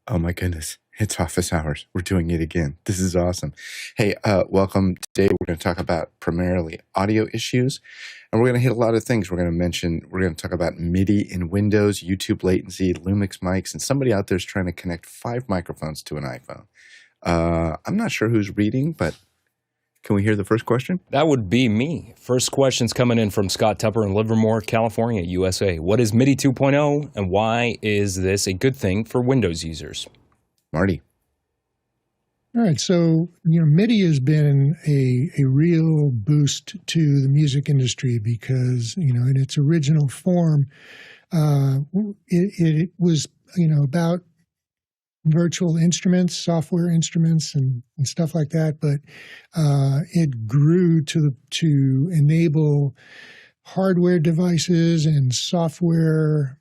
Oh my goodness. It's office hours. We're doing it again. This is awesome. Hey, welcome. Today we're going to talk about primarily audio issues, and we're going to hit a lot of things. We're going to talk about MIDI in Windows, YouTube latency, Lumix mics, and somebody out there is trying to connect 5 microphones to an iPhone. I'm not sure who's reading, but can we hear the first question? That would be me. First question's coming in from Scott Tupper in Livermore, California, USA. What is MIDI 2.0 and why is this a good thing for Windows users? Marty. All right, so MIDI has been a real boost to the music industry because in its original form, it was about virtual instruments, software instruments, and stuff like that. But it grew to enable hardware devices and software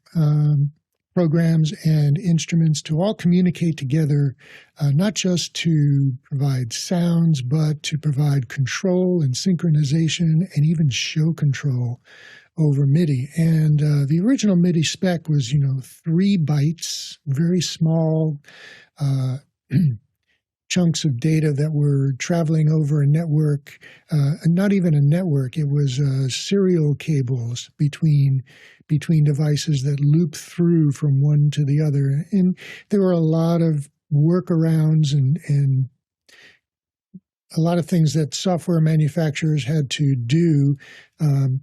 programs and instruments to all communicate together, not just to provide sounds, but to provide control and synchronization and even show control over MIDI. And the original MIDI spec was, 3 bytes, very small chunks of data that were traveling over a network, not even a network. It was serial cables between devices that loop through from one to the other. And there were a lot of workarounds and a lot of things that software manufacturers had to do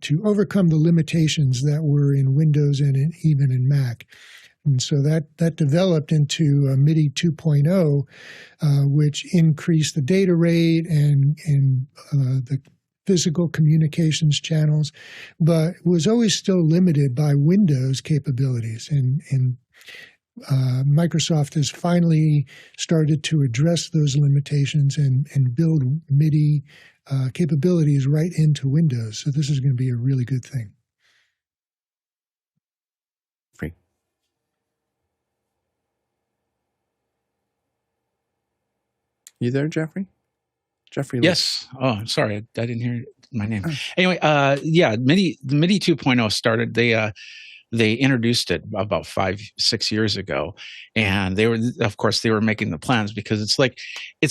to overcome the limitations that were in Windows and even in Mac. And so that developed into MIDI 2.0, which increased the data rate and the physical communications channels, but was always still limited by Windows capabilities. And Microsoft has finally started to address those limitations and build MIDI capabilities right into Windows. So this is going to be a really good thing. Free. You there, Jeffrey? Jeffrey? Yes. Oh, sorry. I didn't hear my name. Anyway, the MIDI 2.0 started. They introduced it about 5-6 years ago, and they were making the plans because it's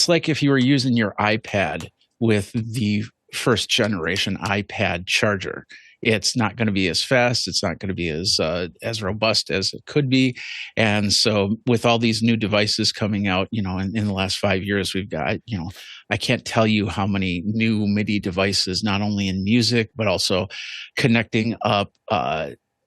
like if you were using your iPad with the first generation iPad charger. It's not going to be as fast. It's not going to be as robust as it could be. And so with all these new devices coming out, in the last 5 years, we've got, I can't tell you how many new MIDI devices, not only in music, but also connecting up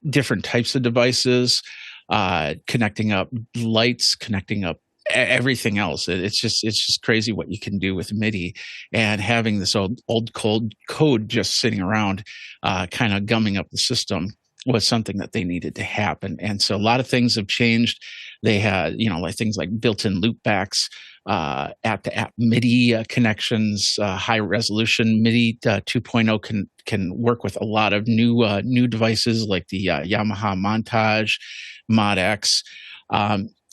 different types of devices, connecting up lights, connecting up everything else. It's just crazy what you can do with MIDI, and having this old code just sitting around, kind of gumming up the system was something that they needed to happen. And so a lot of things have changed. They had, like things like built-in loopbacks, app-to-app MIDI connections, high resolution MIDI 2.0 can work with a lot of new devices like the Yamaha Montage, Mod X.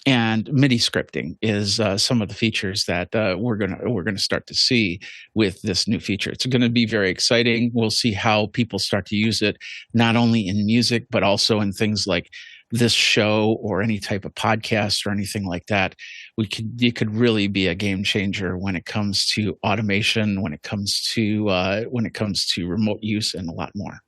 And MIDI scripting is some of the features that we're gonna start to see with this new feature. It's going to be very exciting. We'll see how people start to use it, not only in music but also in things like this show or any type of podcast or anything like that. It could really be a game changer when it comes to automation, when it comes to remote use, and a lot more.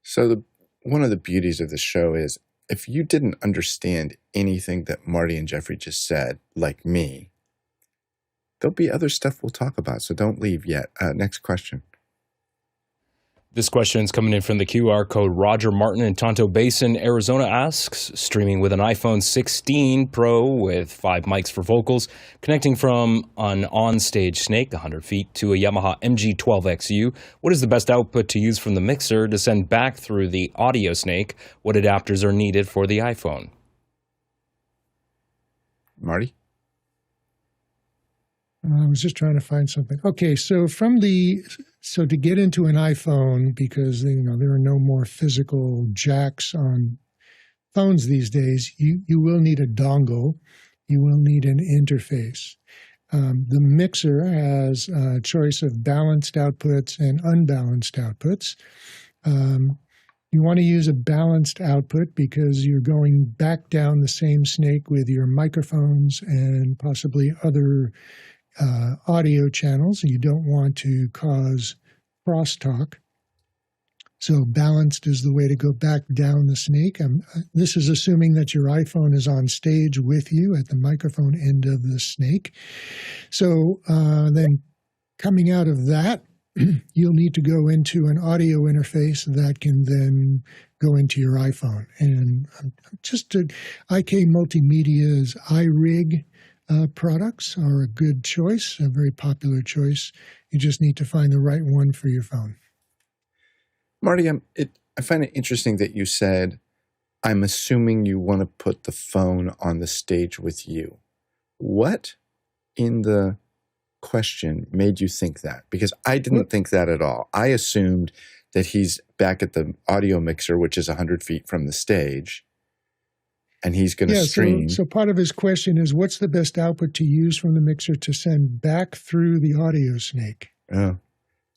So one of the beauties of the show is, if you didn't understand anything that Marty and Jeffrey just said, like me, there'll be other stuff we'll talk about, so don't leave yet. Next question. This question is coming in from the QR code. Roger Martin in Tonto Basin, Arizona asks, streaming with an iPhone 16 Pro with 5 mics for vocals, connecting from an on-stage snake 100 feet to a Yamaha MG12xu. What is the best output to use from the mixer to send back through the audio snake? What adapters are needed for the iPhone? Marty? I was just trying to find something. Okay, so to get into an iPhone, because there are no more physical jacks on phones these days, you will need a dongle. You will need an interface. The mixer has a choice of balanced outputs and unbalanced outputs. You want to use a balanced output because you're going back down the same snake with your microphones and possibly other audio channels. You don't want to cause crosstalk. So balanced is the way to go back down the snake. This is assuming that your iPhone is on stage with you at the microphone end of the snake. So then coming out of that, you'll need to go into an audio interface that can then go into your iPhone. And IK Multimedia's iRig products are a good choice, a very popular choice. You just need to find the right one for your phone. Marty, I find it interesting that you said, I'm assuming you want to put the phone on the stage with you. What in the question made you think that? Because I didn't think that at all. I assumed that he's back at the audio mixer, which is 100 feet from the stage, and he's going to stream. So part of his question is, what's the best output to use from the mixer to send back through the audio snake? Oh,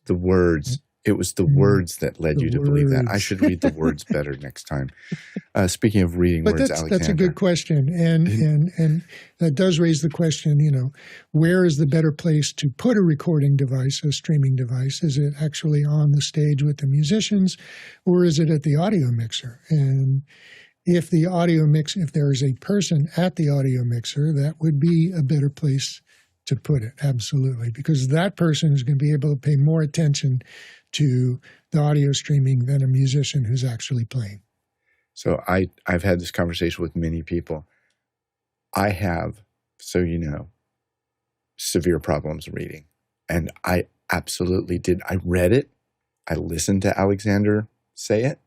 the words. It was the words that led you to believe that. I should read the words better next time. Speaking of reading words, Alexander. That's a good question. And that does raise the question, where is the better place to put a recording device, a streaming device? Is it actually on the stage with the musicians, or is it at the audio mixer? And if there is a person at the audio mixer, that would be a better place to put it, absolutely, because that person is going to be able to pay more attention to the audio streaming than a musician who's actually playing. So I've had this conversation with many people. I have, so you know, severe problems reading. And I absolutely did. I read it. I listened to Alexander say it.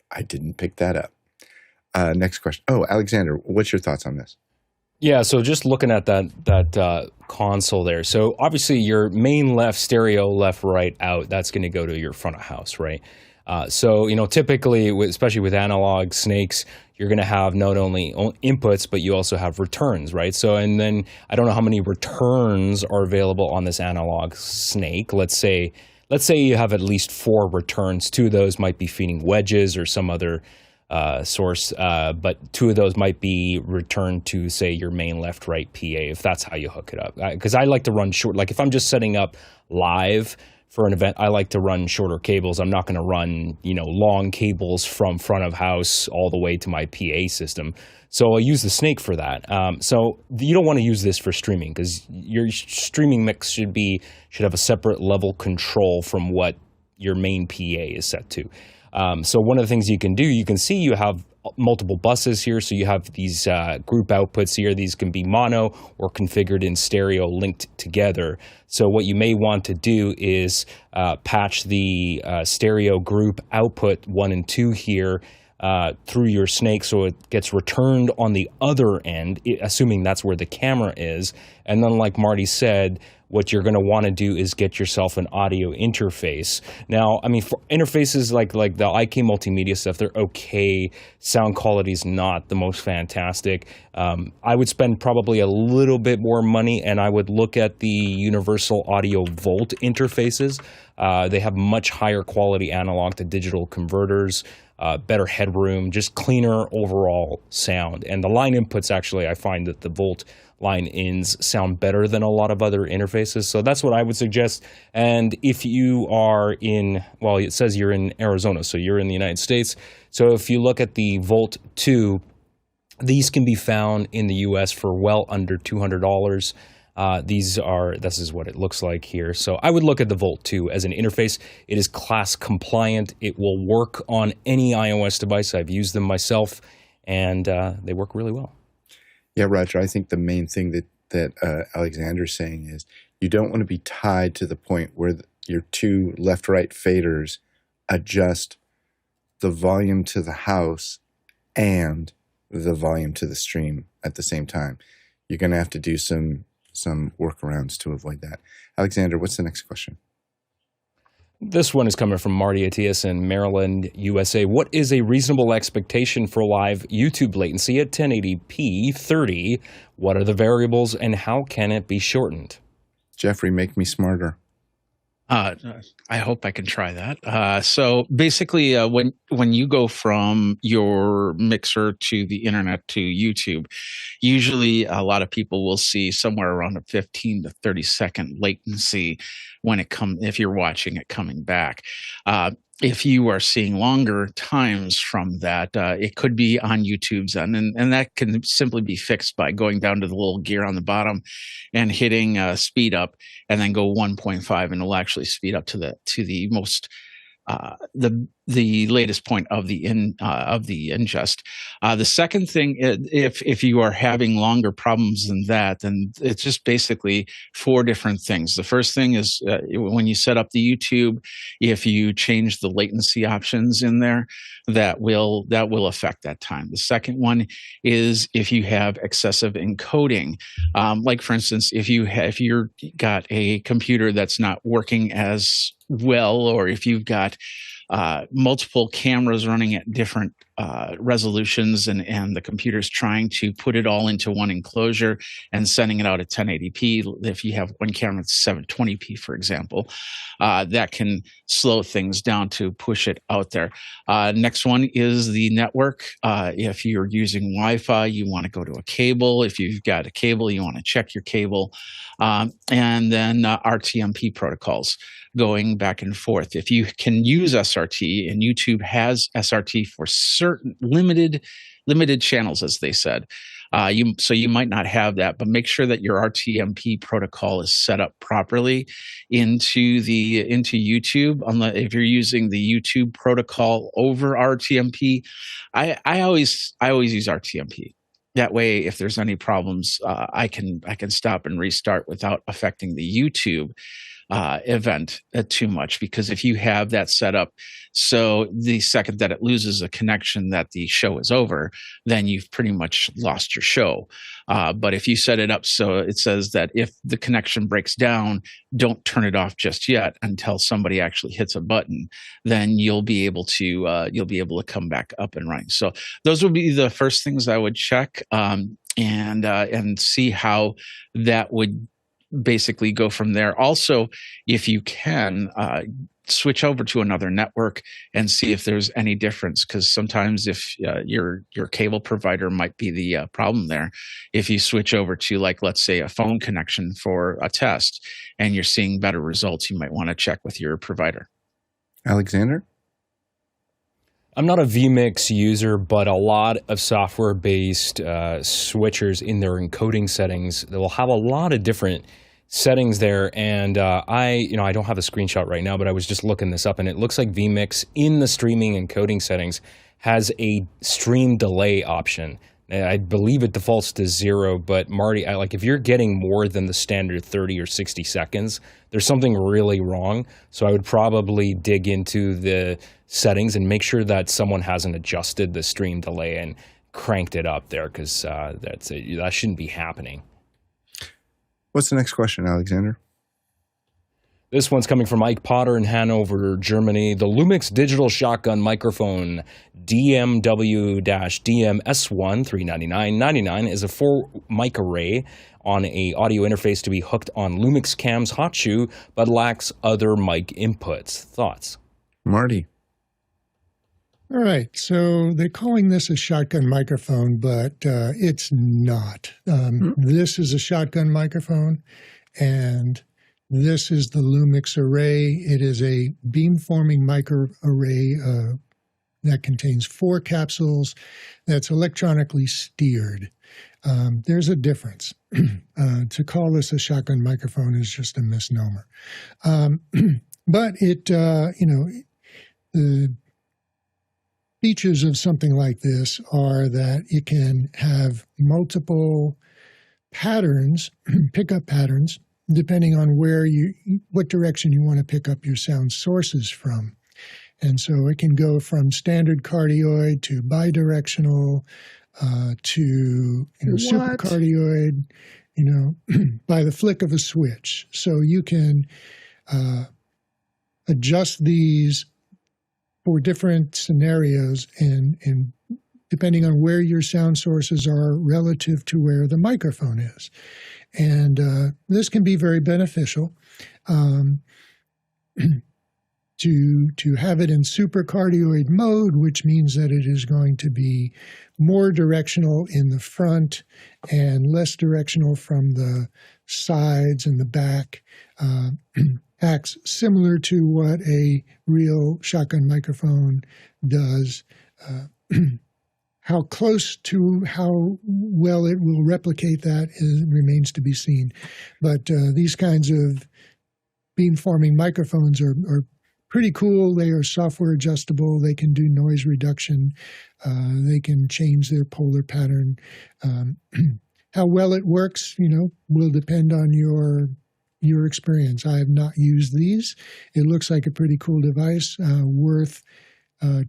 I didn't pick that up. Next question. Oh, Alexander, what's your thoughts on this? Yeah, so just looking at that console there. So obviously your main left stereo, left, right, out, that's going to go to your front of house, right? So, typically, especially with analog snakes, you're going to have not only inputs, but you also have returns, right? So, and then I don't know how many returns are available on this analog snake. Let's say you have at least 4 returns. 2 of those might be feeding wedges or some other source, but 2 of those might be returned to, say, your main left, right PA, if that's how you hook it up. Because I like to run short, like if I'm just setting up live for an event, I like to run shorter cables. I'm not going to run, long cables from front of house all the way to my PA system. So I'll use the snake for that. So you don't want to use this for streaming because your streaming mix should have a separate level control from what your main PA is set to. So one of the things you can do, you can see you have multiple buses here. So you have these group outputs here. These can be mono or configured in stereo linked together. So what you may want to do is patch the stereo group output 1 and 2 here through your snake so it gets returned on the other end, assuming that's where the camera is. And then like Marty said, what you're going to want to do is get yourself an audio interface. Now, I mean, for interfaces like the IK Multimedia stuff, they're okay. Sound quality is not the most fantastic. I would spend probably a little bit more money, and I would look at the Universal Audio Volt interfaces. They have much higher quality analog to digital converters, better headroom, just cleaner overall sound. And the line inputs, actually, I find that the Volt line ins sound better than a lot of other interfaces. So that's what I would suggest. And if you are it says you're in Arizona, so you're in the United States. So if you look at the Volt 2, these can be found in the US for well under $200. This is what it looks like here. So I would look at the Volt 2 as an interface. It is class compliant. It will work on any iOS device. I've used them myself, and they work really well. Yeah, Roger, I think the main thing that Alexander's saying is you don't want to be tied to the point where your 2 left-right faders adjust the volume to the house and the volume to the stream at the same time. You're going to have to do some workarounds to avoid that. Alexander, what's the next question? This one is coming from Marty Atias in Maryland, USA. What is a reasonable expectation for live YouTube latency at 1080p 30? What are the variables and how can it be shortened? Jeffrey, make me smarter. I hope I can try that. So basically, when you go from your mixer to the internet to YouTube, usually a lot of people will see somewhere around a 15 to 30-second latency when if you're watching it coming back. If you are seeing longer times from that, it could be on YouTube's end, and that can simply be fixed by going down to the little gear on the bottom and hitting speed up, and then go 1.5, and it'll actually speed up to the most the latest point of the ingest. The second thing, if you are having longer problems than that, then it's just basically four different things. The first thing is when you set up the YouTube, if you change the latency options in there, that will affect that time. The second one is if you have excessive encoding, like for instance, if you're got a computer that's not working as well, or if you've got multiple cameras running at different resolutions, and the computer's trying to put it all into one enclosure and sending it out at 1080p. If you have one camera that's 720p, for example, that can slow things down to push it out there. Next one is the network. If you're using Wi-Fi, you want to go to a cable. If you've got a cable, you want to check your cable. And then RTMP protocols going back and forth. If you can use SRT, and YouTube has SRT for certain limited channels, as they said, so you might not have that, but make sure that your RTMP protocol is set up properly into YouTube. If you're using the YouTube protocol over RTMP, I always use RTMP. That way, if there's any problems, I can stop and restart without affecting the YouTube event too much, because if you have that set up, so the second that it loses a connection that the show is over, then you've pretty much lost your show. But if you set it up so it says that if the connection breaks down, don't turn it off just yet until somebody actually hits a button, then you'll be able to come back up and running. So those would be the first things I would check, and see how that would basically go from there. Also, if you can, switch over to another network and see if there's any difference, because sometimes if your cable provider might be the problem there. If you switch over to, like, let's say a phone connection for a test and you're seeing better results, you might want to check with your provider. Alexander? I'm not a vMix user, but a lot of software-based switchers in their encoding settings, they will have a lot of different settings there. And I don't have a screenshot right now, but I was just looking this up, and it looks like vMix in the streaming encoding settings has a stream delay option. I believe it defaults to 0, but Marty, if you're getting more than the standard 30 or 60 seconds, there's something really wrong. So I would probably dig into the settings and make sure that someone hasn't adjusted the stream delay and cranked it up there, because that shouldn't be happening. What's the next question, Alexander? This one's coming from Mike Potter in Hanover, Germany. The Lumix digital shotgun microphone DMW-DMS1 $399.99 is a 4-mic array on a audio interface to be hooked on Lumix Cam's hotshoe, but lacks other mic inputs. Thoughts? Marty? All right, so they're calling this a shotgun microphone, but it's not. This is a shotgun microphone, and this is the Lumix array. It is a beamforming microarray that contains 4 capsules that's electronically steered. There's a difference. To call this a shotgun microphone is just a misnomer. But it, the features of something like this are that it can have multiple patterns, pickup patterns, depending on what direction you want to pick up your sound sources from. And so it can go from standard cardioid to bidirectional to supercardioid, by the flick of a switch. So you can adjust these for different scenarios and depending on where your sound sources are relative to where the microphone is. And this can be very beneficial. to have it in supercardioid mode, which means that it is going to be more directional in the front and less directional from the sides and the back, acts similar to what a real shotgun microphone does. How close to how well it will replicate that remains to be seen. But these kinds of beamforming microphones are pretty cool. They are software adjustable. They can do noise reduction. They can change their polar pattern. How well it works, will depend on your experience. I have not used these. It looks like a pretty cool device, worth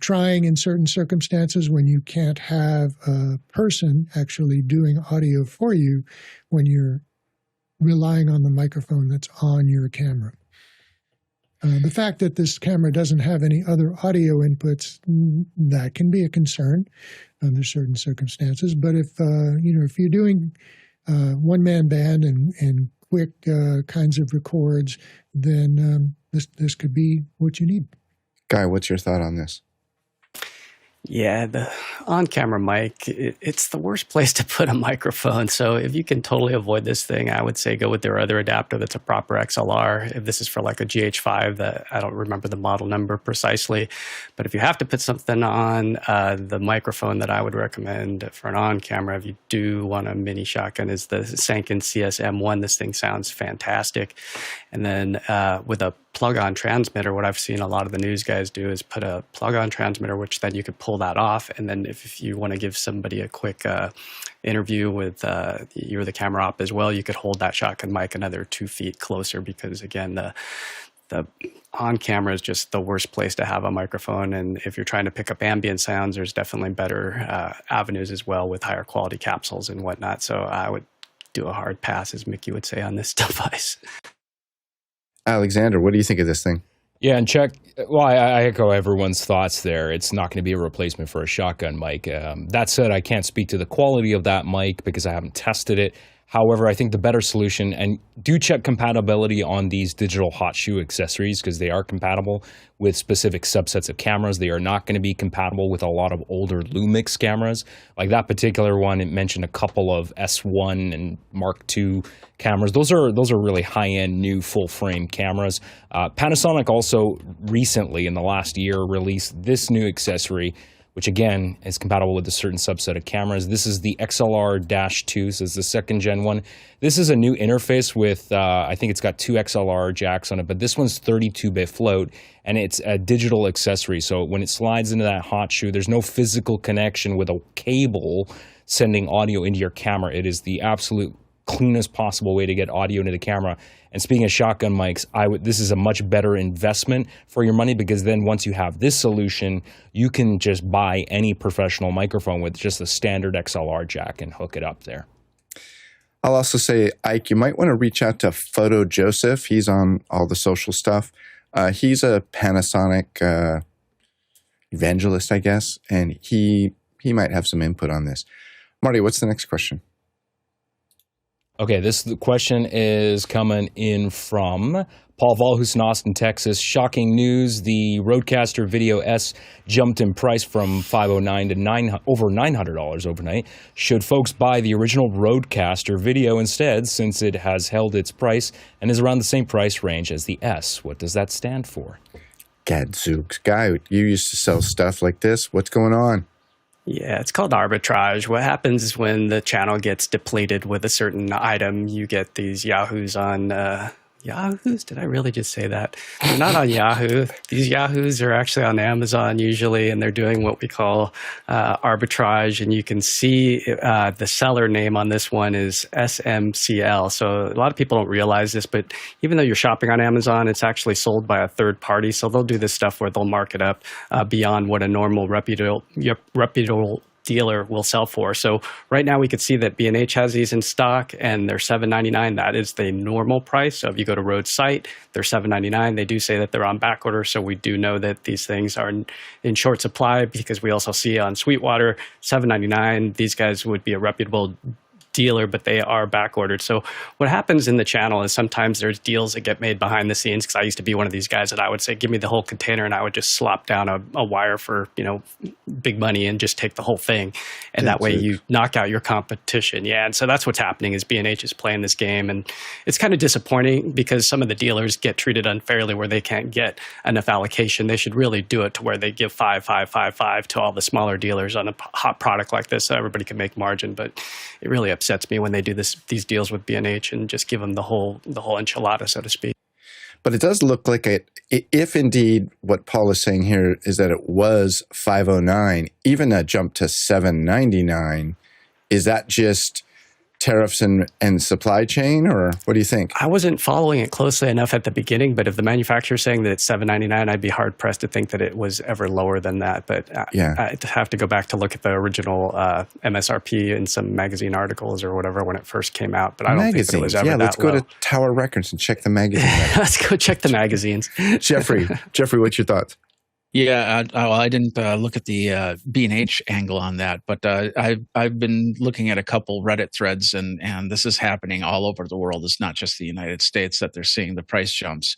trying in certain circumstances when you can't have a person actually doing audio for you when you're relying on the microphone that's on your camera. The fact that this camera doesn't have any other audio inputs, that can be a concern under certain circumstances. But if you're doing one-man band and quick kinds of records, then this could be what you need. Guy, what's your thought on this? Yeah, the on-camera mic, it's the worst place to put a microphone. So if you can totally avoid this thing, I would say go with their other adapter that's a proper XLR. If this is for like a GH5, that I don't remember the model number precisely. But if you have to put something on, the microphone that I would recommend for an on-camera, if you do want a mini shotgun, is the Sanken CS-M1. This thing sounds fantastic. And then with a plug-on transmitter, what I've seen a lot of the news guys do is put a plug-on transmitter, which then you could pull that off. And then if you want to give somebody a quick interview with you're the camera op as well, you could hold that shotgun mic another 2 feet closer, because again, the on camera is just the worst place to have a microphone. And if you're trying to pick up ambient sounds, there's definitely better avenues as well with higher quality capsules and whatnot. So I would do a hard pass, as Mickey would say, on this device. Alexander, what do you think of this thing? Yeah, and I echo everyone's thoughts there. It's not going to be a replacement for a shotgun mic. That said, I can't speak to the quality of that mic because I haven't tested it. However, I think the better solution, and do check compatibility on these digital hotshoe accessories because they are compatible with specific subsets of cameras. They are not going to be compatible with a lot of older Lumix cameras. Like that particular one, it mentioned a couple of S1 and Mark II cameras. Those are really high-end new full-frame cameras. Panasonic also recently, in the last year, released this new accessory, which again is compatible with a certain subset of cameras. This is the XLR-2, so it's the second gen one. This is a new interface with, I think it's got 2 XLR jacks on it, but this one's 32-bit float, and it's a digital accessory. So when it slides into that hot shoe, there's no physical connection with a cable sending audio into your camera. It is the absolute cleanest possible way to get audio into the camera. And speaking of shotgun mics, this is a much better investment for your money, because then once you have this solution, you can just buy any professional microphone with just a standard XLR jack and hook it up there. I'll also say, Ike, you might want to reach out to Photo Joseph. He's on all the social stuff. He's a Panasonic evangelist, I guess, and he might have some input on this. Marty, what's the next question? Okay, the question is coming in from Paul Valhus in Austin, Texas. Shocking news, the Rodecaster Video S jumped in price from $509 to over $900 overnight. Should folks buy the original Rodecaster Video instead, since it has held its price and is around the same price range as the S? What does that stand for? Gadzooks. Guy, you used to sell stuff like this. What's going on? Yeah, it's called arbitrage. What happens is when the channel gets depleted with a certain item, you get these Yahoos on Yahoos? Did I really just say that? They're not on Yahoo. These Yahoos are actually on Amazon usually, and they're doing what we call arbitrage. And you can see the seller name on this one is SMCL. So a lot of people don't realize this, but even though you're shopping on Amazon, it's actually sold by a third party. So they'll do this stuff where they'll mark it up beyond what a normal reputable dealer will sell for. So right now we could see that B&H has these in stock and they're $7.99. That is the normal price. So if you go to Rode's site, they're $7.99. They do say that they're on back order. So we do know that these things are in short supply, because we also see on Sweetwater, $7.99. These guys would be a reputable dealer, but they are back ordered. So what happens in the channel is sometimes there's deals that get made behind the scenes, because I used to be one of these guys that I would say, give me the whole container, and I would just slop down a wire for, big money and just take the whole thing. And that way you knock out your competition. Yeah. And so that's what's happening is B&H is playing this game. And it's kind of disappointing because some of the dealers get treated unfairly where they can't get enough allocation. They should really do it to where they give 5, 5, 5, 5 to all the smaller dealers on a hot product like this so everybody can make margin. But it really upsets me when they do these deals with B&H and just give them the whole enchilada, so to speak. But it does look like if indeed what Paul is saying here is that it was $509, even that jump to $799, is that just tariffs and supply chain, or what do you think? I wasn't following it closely enough at the beginning, but if the manufacturer is saying that it's $799, I'd be hard pressed to think that it was ever lower than that. But I'd have to go back to look at the original MSRP in some magazine articles or whatever when it first came out. But I don't think that it was ever that low. Let's go to Tower Records and check the magazine. Let's go check the magazines. Jeffrey, what's your thoughts? Yeah, I didn't look at the B&H angle on that, but I've been looking at a couple Reddit threads, and this is happening all over the world. It's not just the United States that they're seeing the price jumps.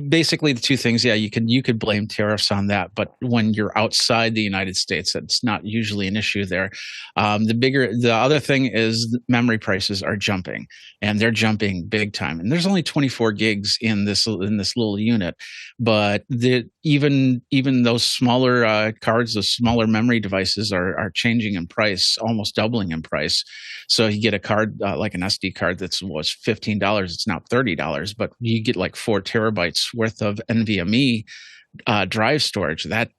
Basically, the two things, you could blame tariffs on that, but when you're outside the United States, that's not usually an issue there. The other thing is memory prices are jumping, and they're jumping big time. And there's only 24 gigs in this little unit, but even those smaller cards, those smaller memory devices are changing in price, almost doubling in price. So you get a card like an SD card that was $15, it's now $30, but you get like 4 terabytes worth of NVMe drive storage. That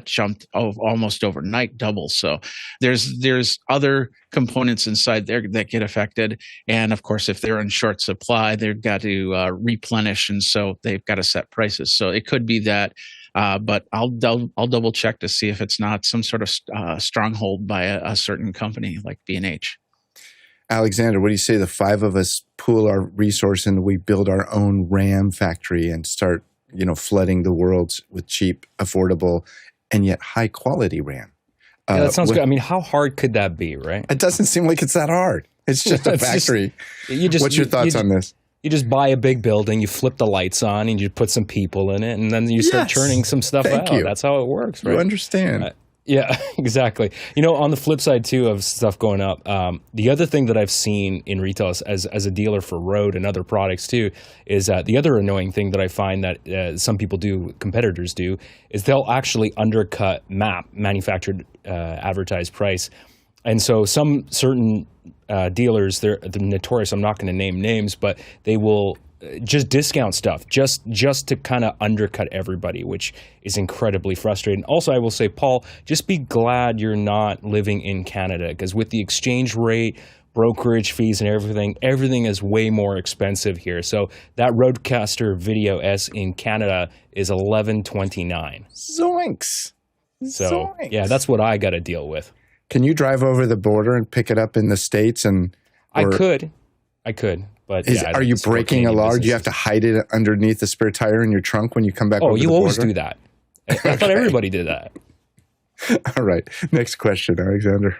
jumped almost overnight, double. So there's other components inside there that get affected, and of course, if they're in short supply, they've got to replenish, and so they've got to set prices. So it could be that, but I'll double check to see if it's not some sort of stronghold by a certain company like B&H. Alexander, what do you say? The 5 of us pool our resource and we build our own RAM factory and start flooding the world with cheap, affordable, and yet high quality RAM. Yeah, that sounds good. I mean, how hard could that be, right? It doesn't seem like it's that hard. It's just a factory. What's your thoughts on this? You just buy a big building, you flip the lights on, and you put some people in it, and then you start churning some stuff out. That's how it works, right? You understand. Yeah, exactly. On the flip side, too, of stuff going up, the other thing that I've seen in retail as a dealer for Rode and other products, too, is the other annoying thing that I find that some people do, competitors do, is they'll actually undercut manufactured advertised price. And so some certain dealers, they're notorious, I'm not going to name names, but they will just discount stuff just to kind of undercut everybody, which is incredibly frustrating. Also, I will say, Paul, just be glad you're not living in Canada, because with the exchange rate, brokerage fees, and everything is way more expensive here. So that Rodecaster Video S in Canada is $11.29. Zoinks! So yeah, that's what I got to deal with. Can you drive over the border and pick it up in the States? I could. But are you breaking a law? Do you have to hide it underneath the spare tire in your trunk when you come back? Oh, you always do that. I thought everybody did that. All right. Next question, Alexander.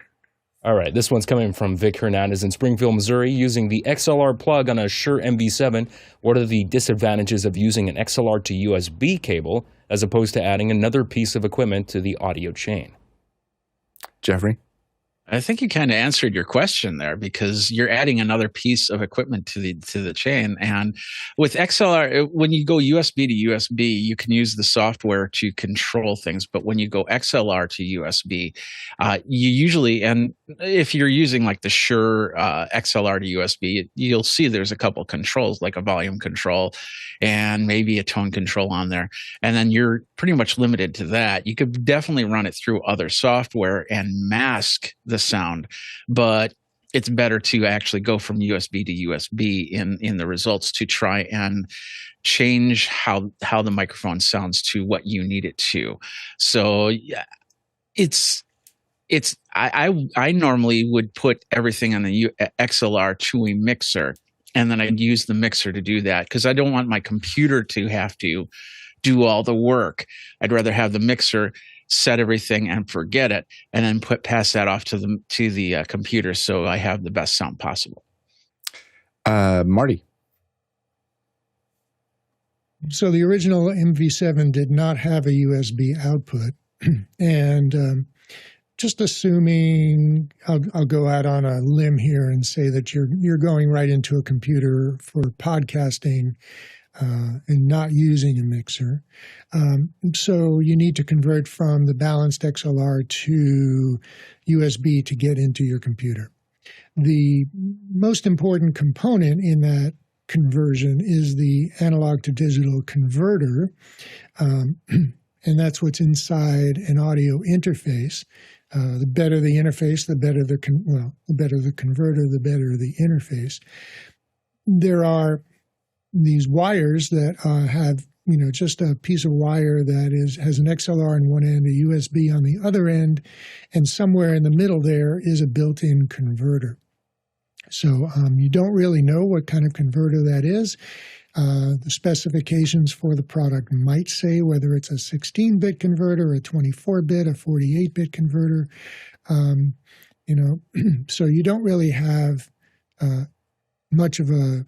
All right. This one's coming from Vic Hernandez in Springfield, Missouri, using the XLR plug on a Shure MV7. What are the disadvantages of using an XLR to USB cable as opposed to adding another piece of equipment to the audio chain? Jeffrey? I think you kind of answered your question there, because you're adding another piece of equipment to the chain. And with XLR, when you go USB to USB, you can use the software to control things. But when you go XLR to USB, you usually, and if you're using like the Shure XLR to USB, you'll see there's a couple controls, like a volume control and maybe a tone control on there. And then you're pretty much limited to that. You could definitely run it through other software and mask the sound, but it's better to actually go from USB to USB in the results to try and change how the microphone sounds to what you need it to. So yeah, I normally would put everything on the XLR to a mixer, and then I'd use the mixer to do that, because I don't want my computer to have to do all the work. I'd rather have the mixer set everything, and forget it, and then pass that off to the computer so I have the best sound possible. Marty. So the original MV7 did not have a USB output, and just assuming, I'll go out on a limb here and say that you're going right into a computer for podcasting and not using a mixer. So you need to convert from the balanced XLR to USB to get into your computer. The most important component in that conversion is the analog to digital converter, and that's what's inside an audio interface. The better the interface, the better the better the converter, the better the interface. There are these wires that have just a piece of wire that has an XLR on one end, a USB on the other end, and somewhere in the middle there is a built-in converter. So you don't really know what kind of converter that is. The specifications for the product might say whether it's a 16-bit converter, a 24-bit, a 48-bit converter. So you don't really have much of a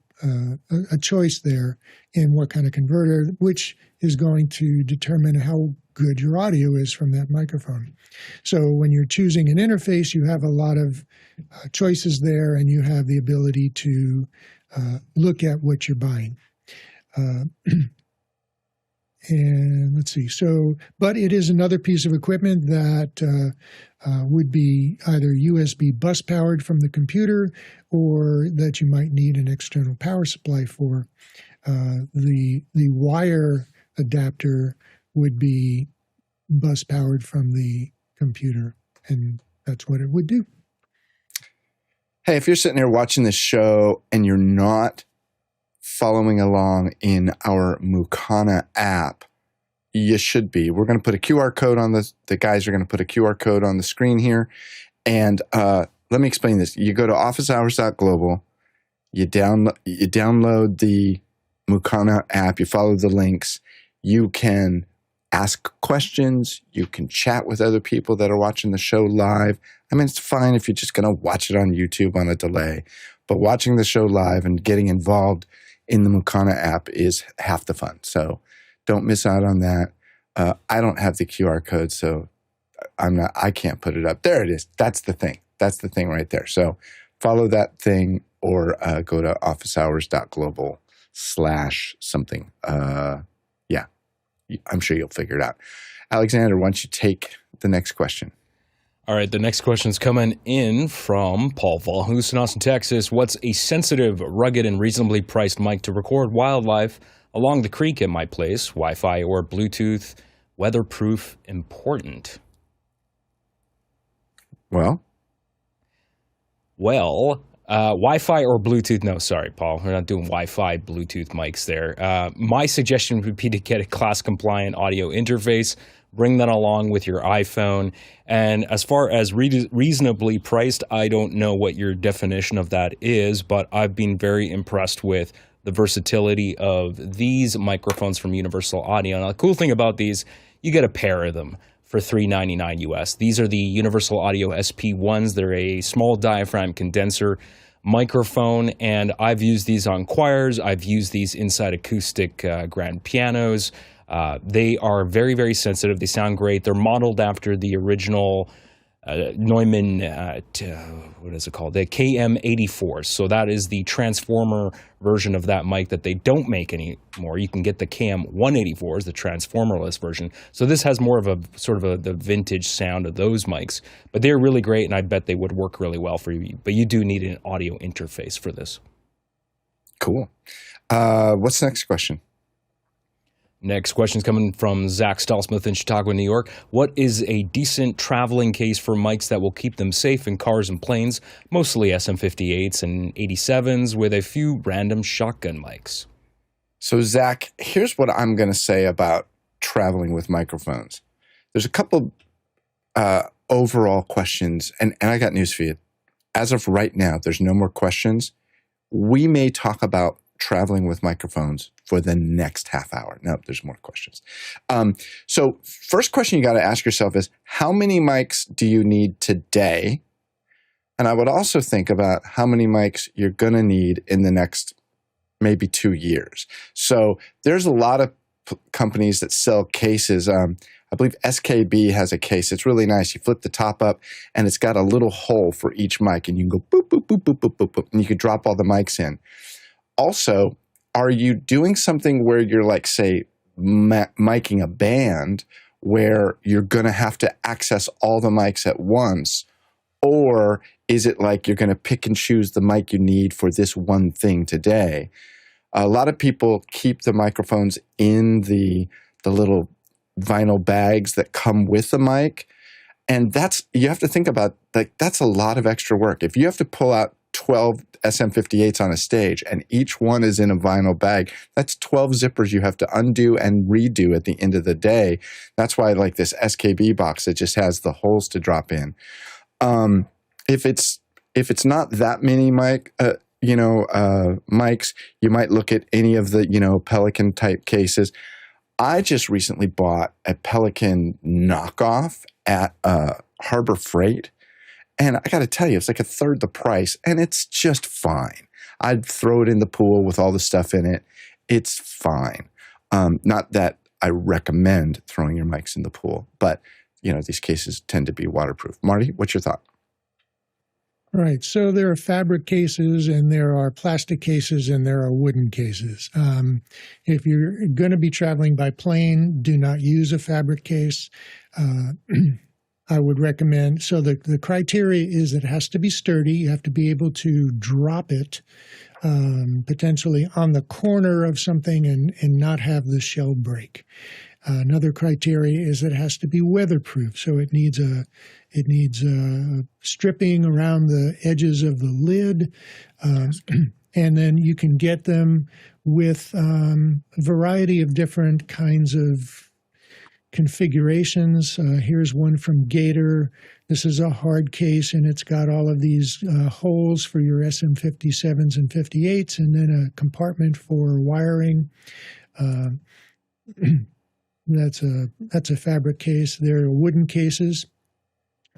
choice there in what kind of converter, which is going to determine how good your audio is from that microphone. So when you're choosing an interface, you have a lot of choices there, and you have the ability to look at what you're buying. And let's see. So, but it is another piece of equipment that would be either USB bus powered from the computer, or that you might need an external power supply for. The wire adapter would be bus powered from the computer, and that's what it would do. Hey, if you're sitting there watching this show and you're not following along in our Mukana app, you should be. We're going to put a QR code on the guys are going to put a QR code on the screen here. And let me explain this. You go to officehours.global, you download the Mukana app, you follow the links, you can ask questions, you can chat with other people that are watching the show live. I mean, it's fine if you're just going to watch it on YouTube on a delay, but watching the show live and getting involved in the Mukana app is half the fun. So don't miss out on that. I don't have the QR code, so I can't put it up. There it is. That's the thing. That's the thing right there. So follow that thing, or go to officehours.global/something. Yeah, I'm sure you'll figure it out. Alexander, why don't you take the next question? All right, the next question is coming in from Paul Valhus in Austin, Texas. What's a sensitive, rugged, and reasonably priced mic to record wildlife along the creek at my place? Wi-Fi or Bluetooth? Weatherproof important? Well, Wi-Fi or Bluetooth? No, sorry, Paul. We're not doing Wi-Fi, Bluetooth mics there. My suggestion would be to get a class-compliant audio interface. Bring that along with your iPhone. And as far as reasonably priced, I don't know what your definition of that is, but I've been very impressed with the versatility of these microphones from Universal Audio. Now, the cool thing about these, you get a pair of them for $399 US. These are the Universal Audio SP1s. They're a small diaphragm condenser microphone, and I've used these on choirs. I've used these inside acoustic grand pianos. They are very, very sensitive. They sound great. They're modeled after the original Neumann, what is it called? The KM84. So that is the transformer version of that mic that they don't make anymore. You can get the KM184s, the transformerless version. So this has more of a sort of the vintage sound of those mics. But they're really great, and I bet they would work really well for you. But you do need an audio interface for this. Cool. What's the next question? Next question is coming from Zach Stallsmith in Chicago, New York. What is a decent traveling case for mics that will keep them safe in cars and planes, mostly SM58s and 87s with a few random shotgun mics? So, Zach, here's what I'm going to say about traveling with microphones. There's a couple overall questions, and I got news for you. As of right now, there's no more questions. We may talk about traveling with microphones for the next half hour? No, there's more questions. So first question you got to ask yourself is, how many mics do you need today? And I would also think about how many mics you're going to need in the next maybe 2 years. So there's a lot of companies that sell cases. I believe SKB has a case. It's really nice. You flip the top up, and it's got a little hole for each mic, and you can go boop, boop, boop, boop, boop, boop, boop, and you can drop all the mics in. Also, are you doing something where you're like, say, miking a band where you're going to have to access all the mics at once? Or is it like you're going to pick and choose the mic you need for this one thing today? A lot of people keep the microphones in the little vinyl bags that come with the mic. And you have to think about, like, that's a lot of extra work. If you have to pull out 12 SM58s on a stage and each one is in a vinyl bag, that's 12 zippers you have to undo and redo at the end of the day. That's why I like this SKB box that just has the holes to drop in. If it's not that many mics, you might look at any of the, Pelican type cases. I just recently bought a Pelican knockoff at Harbor Freight. And I got to tell you, it's like a third the price, and it's just fine. I'd throw it in the pool with all the stuff in it. It's fine. Not that I recommend throwing your mics in the pool, but, these cases tend to be waterproof. Marty, what's your thought? Right. So there are fabric cases, and there are plastic cases, and there are wooden cases. If you're going to be traveling by plane, do not use a fabric case. I would recommend, so the criteria is that it has to be sturdy. You have to be able to drop it potentially on the corner of something and not have the shell break. Another criteria is that it has to be weatherproof. So it needs stripping around the edges of the lid. And then you can get them with a variety of different kinds of configurations. Here's one from Gator. This is a hard case, and it's got all of these holes for your SM57s and 58s, and then a compartment for wiring. That's a fabric case. There are wooden cases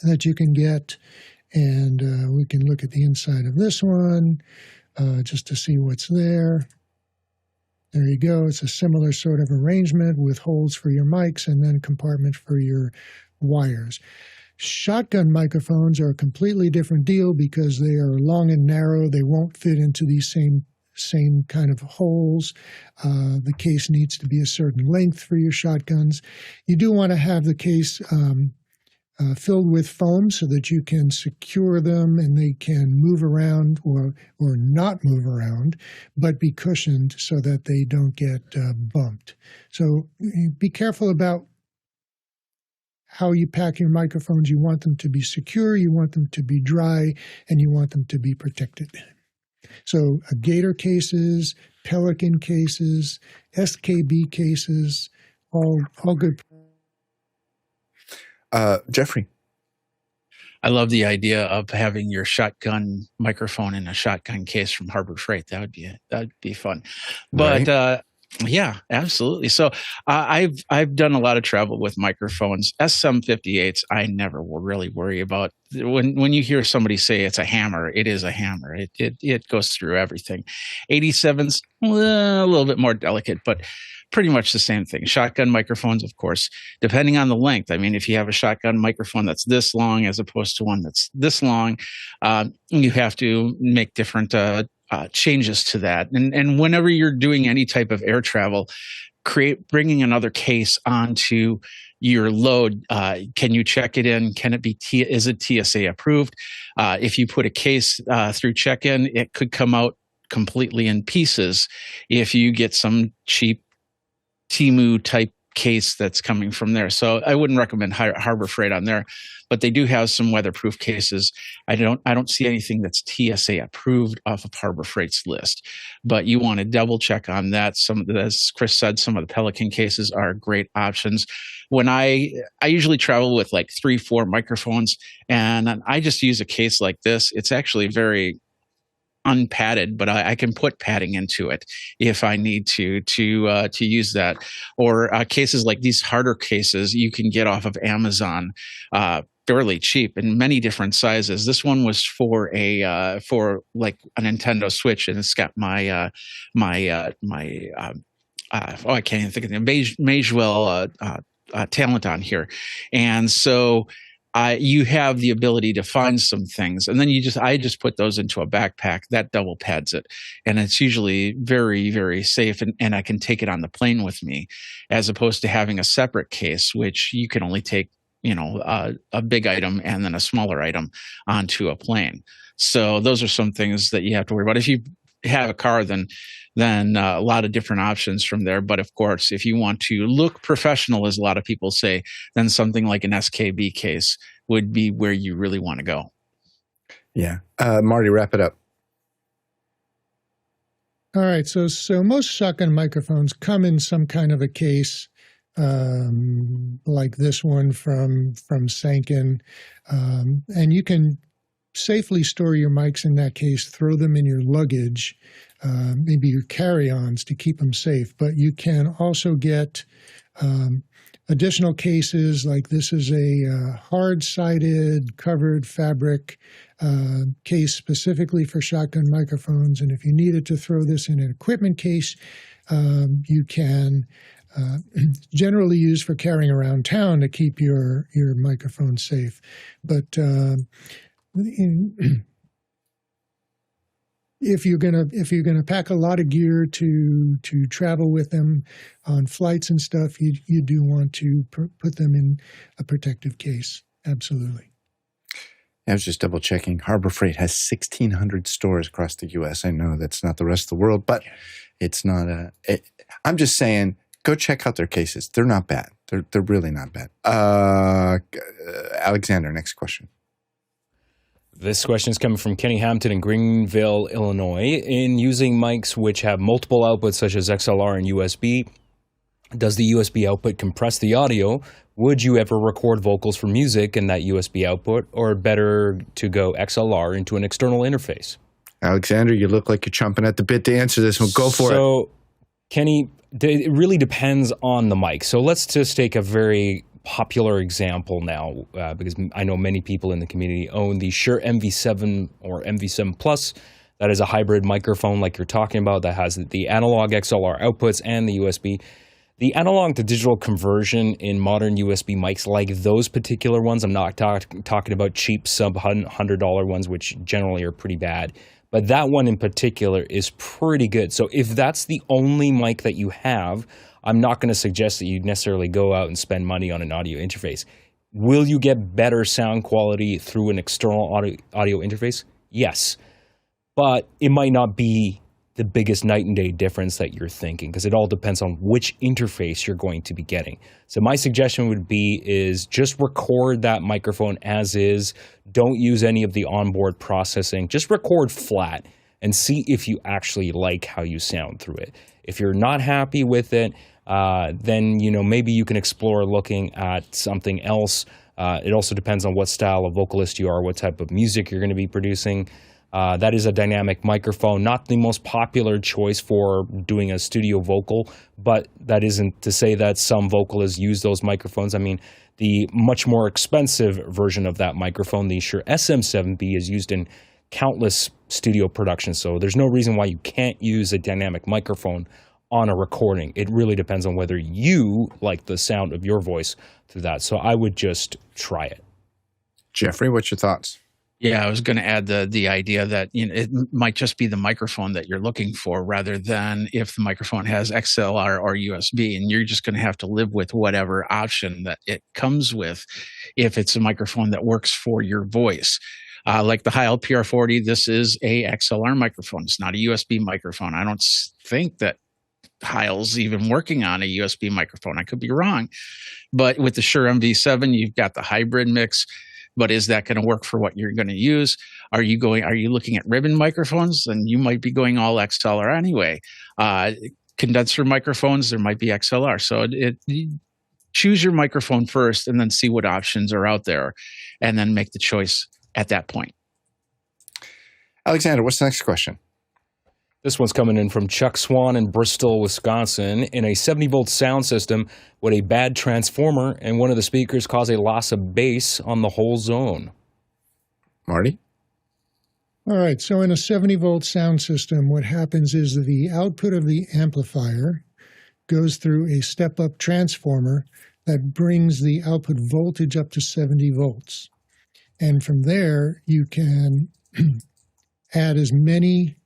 that you can get, and we can look at the inside of this one just to see what's there. There you go. It's a similar sort of arrangement with holes for your mics and then compartment for your wires. Shotgun microphones are a completely different deal because they are long and narrow. They won't fit into these same kind of holes. The case needs to be a certain length for your shotguns. You do want to have the case filled with foam so that you can secure them and they can move around or not move around, but be cushioned so that they don't get bumped. So be careful about how you pack your microphones. You want them to be secure, you want them to be dry, and you want them to be protected. So Gator cases, Pelican cases, SKB cases, all good. Jeffrey. I love the idea of having your shotgun microphone in a shotgun case from Harbor Freight. That'd be fun. But Right. Yeah, absolutely. So I've done a lot of travel with microphones. SM58s, I never will really worry about. When you hear somebody say it's a hammer, it is a hammer. It goes through everything. 87s, a little bit more delicate, but pretty much the same thing. Shotgun microphones, of course, depending on the length. I mean, if you have a shotgun microphone that's this long as opposed to one that's this long, you have to make different changes to that. And whenever you're doing any type of air travel, bringing another case onto your load. Can you check it in? Can it be is it TSA approved? If you put a case through check-in, it could come out completely in pieces if you get some cheap Temu type case that's coming from there. So I wouldn't recommend Harbor Freight on there, but they do have some weatherproof cases. I don't see anything that's TSA approved off of Harbor Freight's list, but you want to double check on that. As Chris said, some of the Pelican cases are great options. When I usually travel with like 3-4 microphones, and I just use a case like this. It's actually very unpadded, but I can put padding into it if I need to use that. Or cases like these harder cases you can get off of Amazon fairly cheap in many different sizes. This one was for like a Nintendo Switch, and it's got my I can't even think of the name, Magewell talent on here, and so you have the ability to find some things, and then I just put those into a backpack that double pads it, and it's usually very, very safe, and I can take it on the plane with me, as opposed to having a separate case, which you can only take, a big item and then a smaller item onto a plane. So those are some things that you have to worry about. If you have a car, then a lot of different options from there. But of course, if you want to look professional, as a lot of people say, then something like an SKB case would be where you really want to go. Yeah. Marty, wrap it up. All right. So most shotgun microphones come in some kind of a case, like this one from Sanken. And you can safely store your mics in that case, throw them in your luggage, maybe your carry-ons to keep them safe. But you can also get additional cases, like this is a hard-sided covered fabric case specifically for shotgun microphones. And if you needed to throw this in an equipment case, you can generally use for carrying around town to keep your microphone safe. But if you're gonna pack a lot of gear to travel with them on flights and stuff, you do want to put them in a protective case. Absolutely. I was just double checking. Harbor Freight has 1,600 stores across the U.S. I know that's not the rest of the world, but it's not I'm just saying, go check out their cases. They're not bad. They're really not bad. Alexander, next question. This question is coming from Kenny Hampton in Greenville, Illinois. In using mics which have multiple outputs such as XLR and USB, does the USB output compress the audio? Would you ever record vocals for music in that USB output, or better to go XLR into an external interface? Alexander, you look like you're chomping at the bit to answer this one. Go for it. So, Kenny, it really depends on the mic. So let's just take a very popular example now, because I know many people in the community own the Shure MV7 or MV7 Plus. That is a hybrid microphone like you're talking about that has the analog XLR outputs and the USB. The analog to digital conversion in modern USB mics, like those particular ones, I'm not talking about cheap sub-$100 ones, which generally are pretty bad. But that one in particular is pretty good. So if that's the only mic that you have, I'm not going to suggest that you necessarily go out and spend money on an audio interface. Will you get better sound quality through an external audio interface? Yes. But it might not be the biggest night and day difference that you're thinking, because it all depends on which interface you're going to be getting. So my suggestion would be is just record that microphone as is. Don't use any of the onboard processing. Just record flat and see if you actually like how you sound through it. If you're not happy with it, then maybe you can explore looking at something else. It also depends on what style of vocalist you are, what type of music you're going to be producing. That is a dynamic microphone, not the most popular choice for doing a studio vocal, but that isn't to say that some vocalists use those microphones. I mean, the much more expensive version of that microphone, the Shure SM7B, is used in countless studio productions, so there's no reason why you can't use a dynamic microphone on a recording. It really depends on whether you like the sound of your voice through that, so I would just try it. Jeffrey, what's your thoughts? Yeah, I was going to add the idea that it might just be the microphone that you're looking for, rather than if the microphone has XLR or USB, and you're just going to have to live with whatever option that it comes with if it's a microphone that works for your voice. Like the Heil PR40, this is a XLR microphone. It's not a USB microphone. I don't think that Heil's even working on a USB microphone. I could be wrong. But with the Shure MV7, you've got the hybrid mix. But is that going to work for what you're going to use? Are you looking at ribbon microphones? Then you might be going all XLR anyway. Condenser microphones, there might be XLR. So choose your microphone first and then see what options are out there and then make the choice at that point. Alexander, what's the next question? This one's coming in from Chuck Swan in Bristol, Wisconsin. In a 70-volt sound system, would a bad transformer and one of the speakers cause a loss of bass on the whole zone? Marty? All right, so in a 70-volt sound system, what happens is that the output of the amplifier goes through a step-up transformer that brings the output voltage up to 70 volts. And from there, you can add as many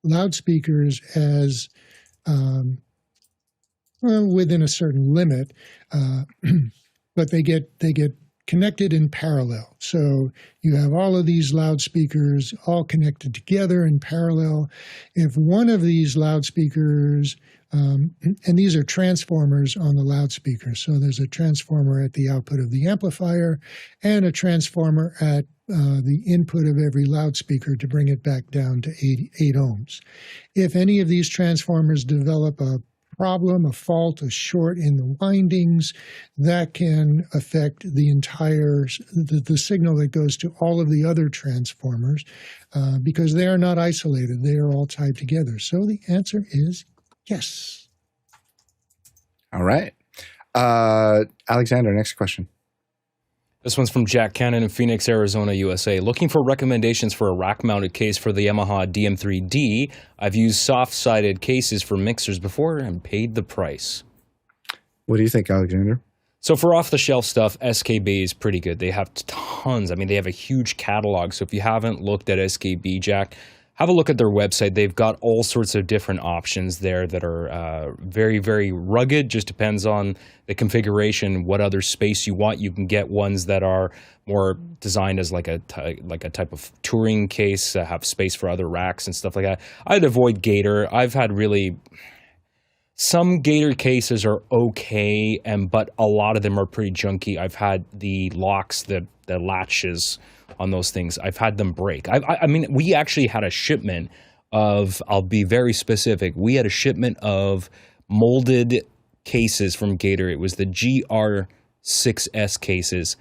loudspeakers as within a certain limit, but they get connected in parallel. So you have all of these loudspeakers all connected together in parallel. If one of these loudspeakers, and these are transformers on the loudspeaker, so there's a transformer at the output of the amplifier and a transformer at the input of every loudspeaker to bring it back down to 8 ohms. If any of these transformers develop a problem, a fault, a short in the windings, that can affect the entire the signal that goes to all of the other transformers because they are not isolated. They are all tied together. So the answer is yes. All right. Alexander, next question. This one's from Jack Cannon in Phoenix, Arizona, USA. Looking for recommendations for a rack-mounted case for the Yamaha DM3d. I've used soft-sided cases for mixers before and paid the price. What do you think, Alexander? So for off-the-shelf stuff, SKB is pretty good. They have tons. I mean, they have a huge catalog. So if you haven't looked at SKB, Jack, have a look at their website. They've got all sorts of different options there that are very, very rugged. Just depends on the configuration, what other space you want. You can get ones that are more designed as like a type of touring case, have space for other racks and stuff like that. I'd avoid Gator. I've had really... Some Gator cases are okay, but a lot of them are pretty junky. I've had the locks, the latches on those things, I've had them break. I mean, we actually had a shipment of, I'll be very specific, we had a shipment of molded cases from Gator. It was the GR6S cases,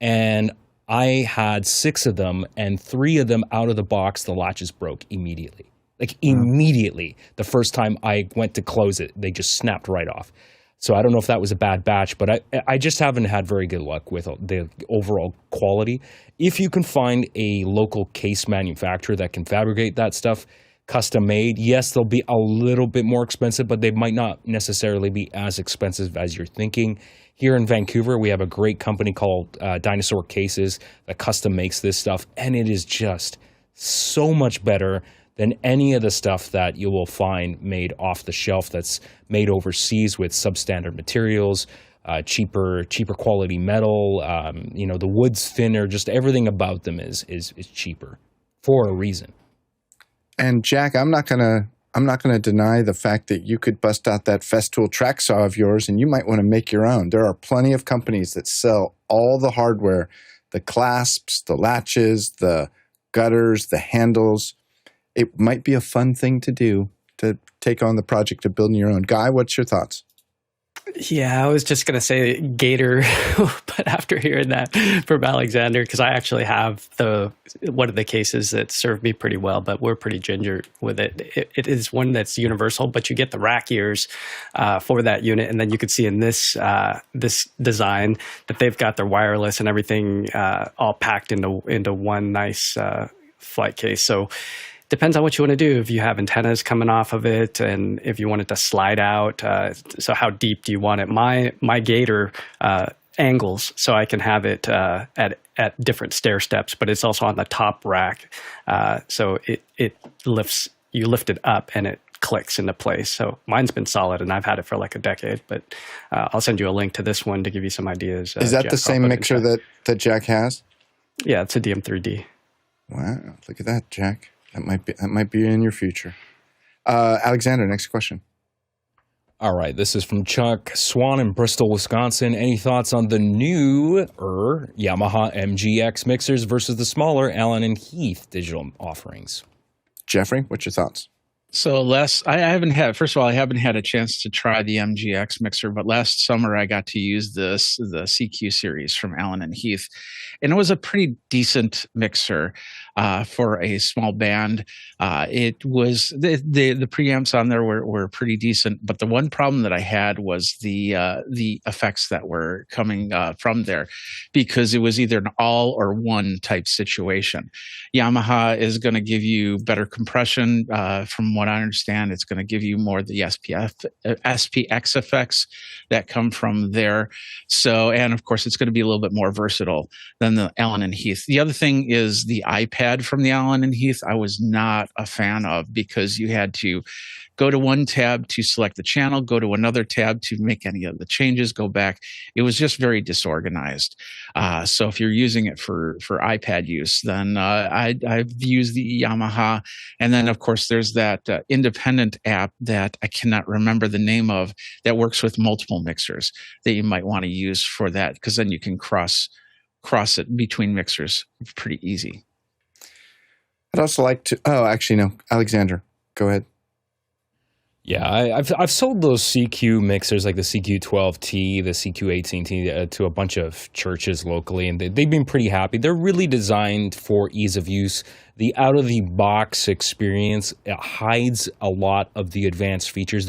and I had 6 of them, and 3 of them out of the box, the latches broke immediately. Like immediately, the first time I went to close it, they just snapped right off. So I don't know if that was a bad batch, but I just haven't had very good luck with the overall quality. If you can find a local case manufacturer that can fabricate that stuff, custom made, yes, they'll be a little bit more expensive, but they might not necessarily be as expensive as you're thinking. Here in Vancouver, we have a great company called Dinosaur Cases that custom makes this stuff, and it is just so much better than any of the stuff that you will find made off the shelf that's made overseas with substandard materials, cheaper quality metal. The wood's thinner. Just everything about them is cheaper for a reason. And Jack, I'm not gonna deny the fact that you could bust out that Festool track saw of yours, and you might want to make your own. There are plenty of companies that sell all the hardware, the clasps, the latches, the gutters, the handles. It might be a fun thing to do to take on the project of building your own. Guy, what's your thoughts? Yeah, I was just going to say Gator, but after hearing that from Alexander, because I actually have one of the cases that served me pretty well, but we're pretty ginger with it. It is one that's universal, but you get the rack ears for that unit, and then you can see in this design that they've got their wireless and everything all packed into one nice flight case. So depends on what you want to do. If you have antennas coming off of it, and if you want it to slide out, so how deep do you want it? My Gator angles, so I can have it at different stair steps, but it's also on the top rack, so it lifts. You lift it up, and it clicks into place. So mine's been solid, and I've had it for like a decade. But I'll send you a link to this one to give you some ideas. Is that Jack, the same mixer that Jack has? Yeah, it's a DM3d. Wow, look at that, Jack. That might be in your future. Alexander, next question. All right, this is from Chuck Swan in Bristol, Wisconsin. Any thoughts on the newer Yamaha MGX mixers versus the smaller Allen Heath digital offerings? Jeffrey, what's your thoughts? So I haven't had a chance to try the MGX mixer, but last summer I got to use the CQ series from Allen Heath, and it was a pretty decent mixer. for a small band. It was the preamps on there were pretty decent, but the one problem that I had was the effects that were coming from there, because it was either an all or one type situation. Yamaha is going to give you better compression. From what I understand, it's going to give you more the SPX effects that come from there. So, and of course, it's going to be a little bit more versatile than the Allen Heath. The other thing is the iPad from the Allen Heath, I was not a fan of, because you had to go to one tab to select the channel, go to another tab to make any of the changes, go back. It was just very disorganized. So if you're using it for iPad use, then I've used the Yamaha. And then, of course, there's that independent app that I cannot remember the name of, that works with multiple mixers that you might want to use for that, because then you can cross it between mixers pretty easy. I'd also like to, actually, no, Alexander, go ahead. Yeah, I've sold those CQ mixers, like the CQ12T, the CQ18T, to a bunch of churches locally, and they've been pretty happy. They're really designed for ease of use. The out-of-the-box experience, it hides a lot of the advanced features.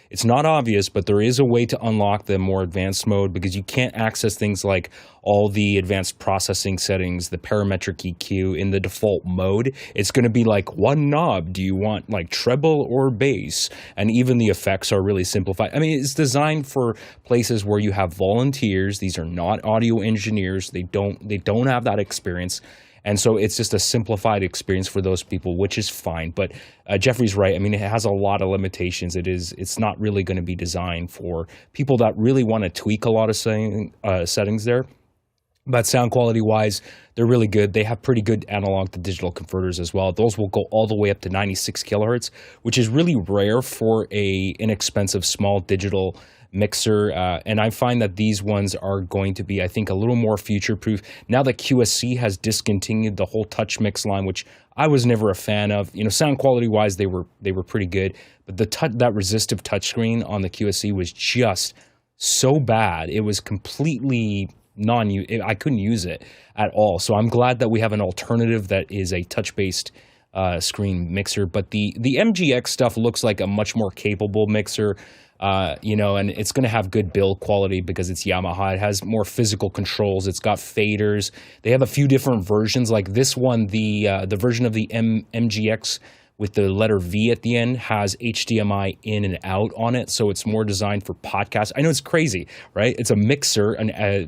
It's not obvious, but there is a way to unlock the more advanced mode, because you can't access things like all the advanced processing settings, the parametric EQ in the default mode. It's going to be like one knob. Do you want like treble or bass? And even the effects are really simplified. I mean, it's designed for places where you have volunteers. These are not audio engineers. They don't have that experience. And so it's just a simplified experience for those people, which is fine. But Jeffrey's right. I mean, it has a lot of limitations. It's not really going to be designed for people that really want to tweak a lot of settings there. But sound quality wise, they're really good. They have pretty good analog to digital converters as well. Those will go all the way up to 96 kilohertz, which is really rare for a inexpensive small digital mixer, and I find that these ones are going to be, I think, a little more future-proof. Now that QSC has discontinued the whole touch mix line, which I was never a fan of. You know, sound quality-wise, they were pretty good, but that resistive touchscreen on the QSC was just so bad. It was completely I couldn't use it at all. So I'm glad that we have an alternative that is a touch-based screen mixer. But the MGX stuff looks like a much more capable mixer. And it's going to have good build quality because it's Yamaha. It has more physical controls. It's got faders. They have a few different versions. Like this one, the version of the MGX with the letter V at the end has HDMI in and out on it, so it's more designed for podcasts. I know it's crazy, right? It's a mixer, a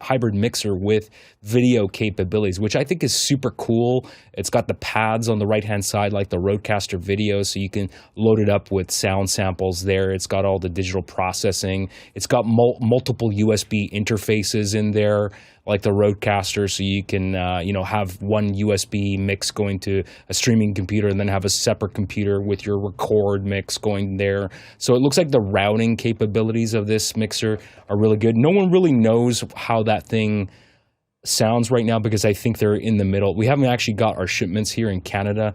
hybrid mixer with video capabilities, which I think is super cool. It's got the pads on the right-hand side, like the Rodecaster Video, so you can load it up with sound samples there. It's got all the digital processing. It's got multiple USB interfaces in there, like the Rodecaster, so you can have one USB mix going to a streaming computer and then have a separate computer with your record mix going there. So it looks like the routing capabilities of this mixer are really good. No one really knows how that thing sounds right now because I think they're in the middle. We haven't actually got our shipments here in Canada.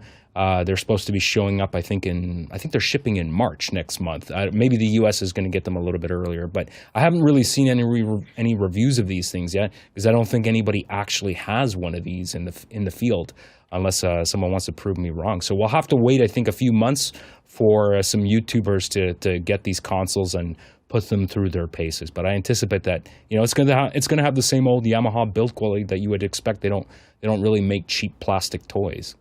They're supposed to be showing up, I think they're shipping in March next month. Maybe the U.S. is going to get them a little bit earlier, but I haven't really seen any reviews of these things yet because I don't think anybody actually has one of these in the field, unless someone wants to prove me wrong. So we'll have to wait, I think, a few months for some YouTubers to get these consoles and put them through their paces. But I anticipate that it's going to have the same old Yamaha build quality that you would expect. They don't really make cheap plastic toys.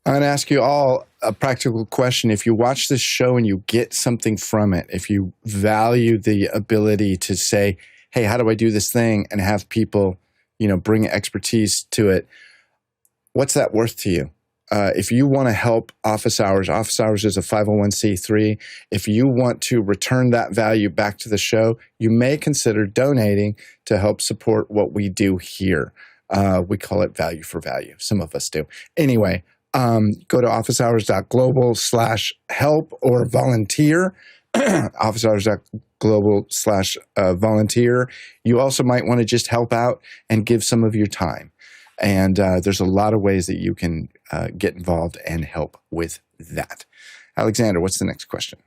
I'm going to ask you all a practical question. If you watch this show and you get something from it, if you value the ability to say, hey, how do I do this thing, and have people, bring expertise to it, what's that worth to you? If you want to help Office Hours is a 501c3. If you want to return that value back to the show, you may consider donating to help support what we do here. We call it value for value. Some of us do. Anyway, go to officehours.global/help or volunteer. officehours.global/volunteer. You also might want to just help out and give some of your time. And there's a lot of ways that you can get involved and help with that. Alexander, what's the next question?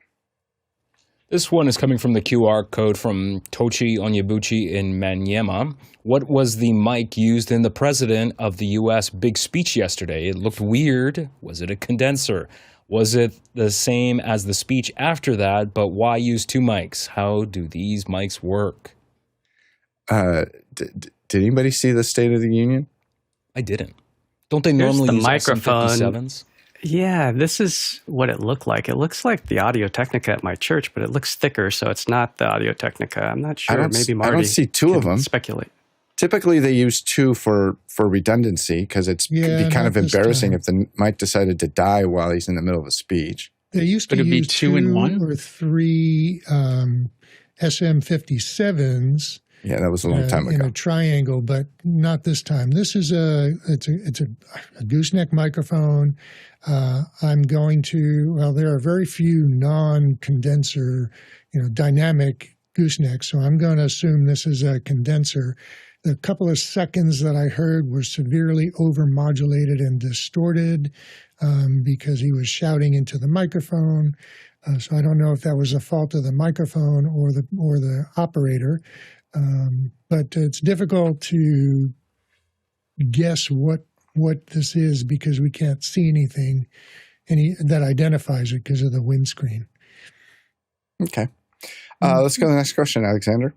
This one is coming from the QR code from Tochi Onyebuchi in Manyema. What was the mic used in the president of the U.S. big speech yesterday? It looked weird. Was it a condenser? Was it the same as the speech after that, but why use two mics? How do these mics work? Did anybody see the State of the Union? I didn't. Don't they normally use microphone. SM57s? Yeah, this is what it looked like. It looks like the Audio Technica at my church, but it looks thicker, so it's not the Audio Technica. I'm not sure. Maybe Marty I don't see two of them. Speculate. Typically, they use two for redundancy because it'd be kind of embarrassing if the mic decided to die while he's in the middle of a speech. They used to use two in one or three SM57s. Yeah, that was a long time ago. In a triangle, but not this time. This is it's a gooseneck microphone. I'm going to, well, there are very few non-condenser, dynamic goosenecks, so I'm going to assume this is a condenser. The couple of seconds that I heard were severely overmodulated and distorted because he was shouting into the microphone. So I don't know if that was a fault of the microphone or the operator. But it's difficult to guess what this is because we can't see anything that identifies it because of the windscreen. Okay. Let's go to the next question, Alexander.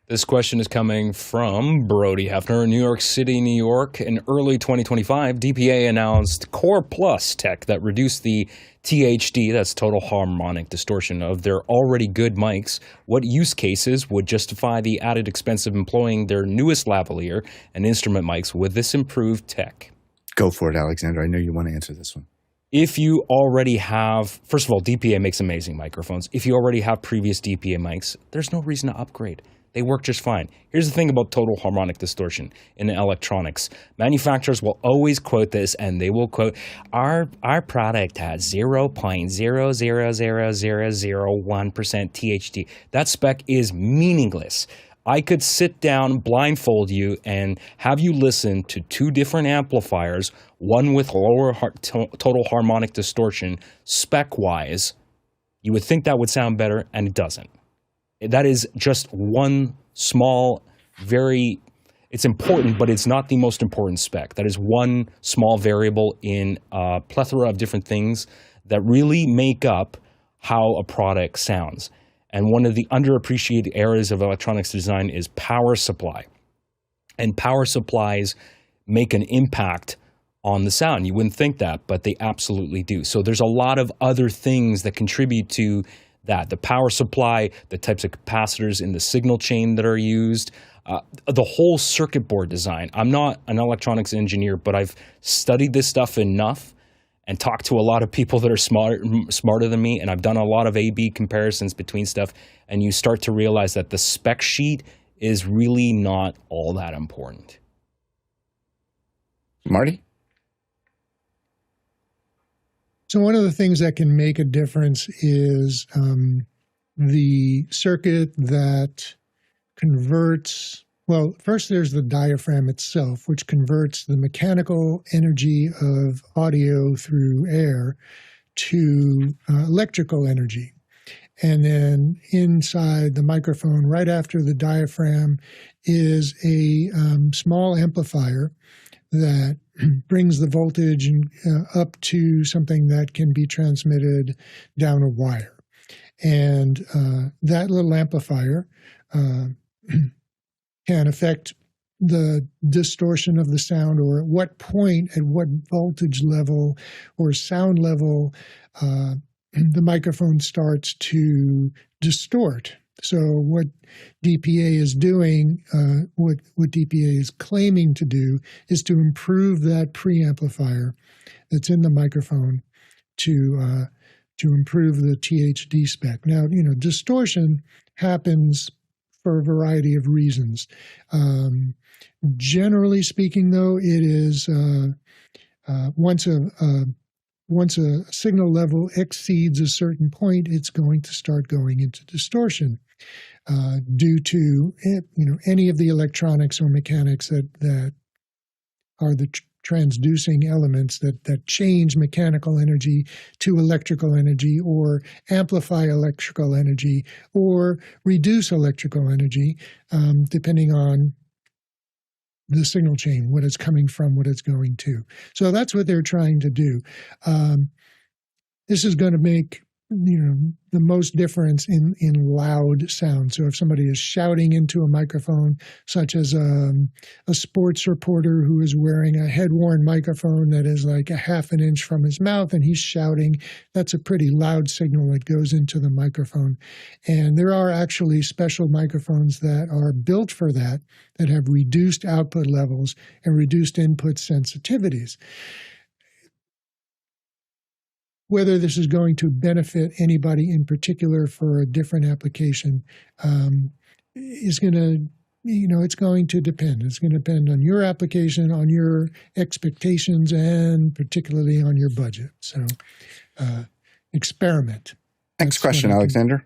This question is coming from Brody Hefner, New York City, New York. In early 2025, DPA announced Core Plus tech that reduced the THD, that's total harmonic distortion, of their already good mics. What use cases would justify the added expense of employing their newest lavalier and instrument mics with this improved tech? Go for it, Alexander. I know you want to answer this one. If you already have, first of all, DPA makes amazing microphones. If you already have previous DPA mics, there's no reason to upgrade. They work just fine. Here's the thing about total harmonic distortion in electronics. Manufacturers will always quote this, and they will quote, our product has 0.0000001% THD. That spec is meaningless. I could sit down, blindfold you, and have you listen to two different amplifiers, one with lower total harmonic distortion, spec-wise. You would think that would sound better, and it doesn't. That is just one small, it's important, but it's not the most important spec. That is one small variable in a plethora of different things that really make up how a product sounds. And one of the underappreciated areas of electronics design is power supply. And power supplies make an impact on the sound. You wouldn't think that, but they absolutely do. So there's a lot of other things that contribute to that. The power supply, the types of capacitors in the signal chain that are used, the whole circuit board design. I'm not an electronics engineer, but I've studied this stuff enough and talked to a lot of people that are smarter than me, and I've done a lot of A/B comparisons between stuff, and you start to realize that the spec sheet is really not all that important. Marty? So one of the things that can make a difference is the circuit that converts, well, first there's the diaphragm itself, which converts the mechanical energy of audio through air to electrical energy. And then inside the microphone, right after the diaphragm, is a small amplifier that brings the voltage up to something that can be transmitted down a wire. And that little amplifier can affect the distortion of the sound, or at what point, at what voltage level or sound level the microphone starts to distort. So what DPA is doing, what DPA is claiming to do, is to improve that preamplifier that's in the microphone to improve the THD spec. Now, distortion happens for a variety of reasons. Generally speaking, though, it is once a signal level exceeds a certain point, it's going to start going into distortion due to any of the electronics or mechanics that are the transducing elements that change mechanical energy to electrical energy, or amplify electrical energy, or reduce electrical energy, depending on the signal chain, what it's coming from, what it's going to. So that's what they're trying to do. This is going to make the most difference in loud sound. So if somebody is shouting into a microphone, such as a sports reporter who is wearing a head-worn microphone that is like a half an inch from his mouth and he's shouting, that's a pretty loud signal that goes into the microphone. And there are actually special microphones that are built for that have reduced output levels and reduced input sensitivities. Whether this is going to benefit anybody in particular for a different application is going to, it's going to depend. It's going to depend on your application, on your expectations, and particularly on your budget. So experiment. Next question, Alexander.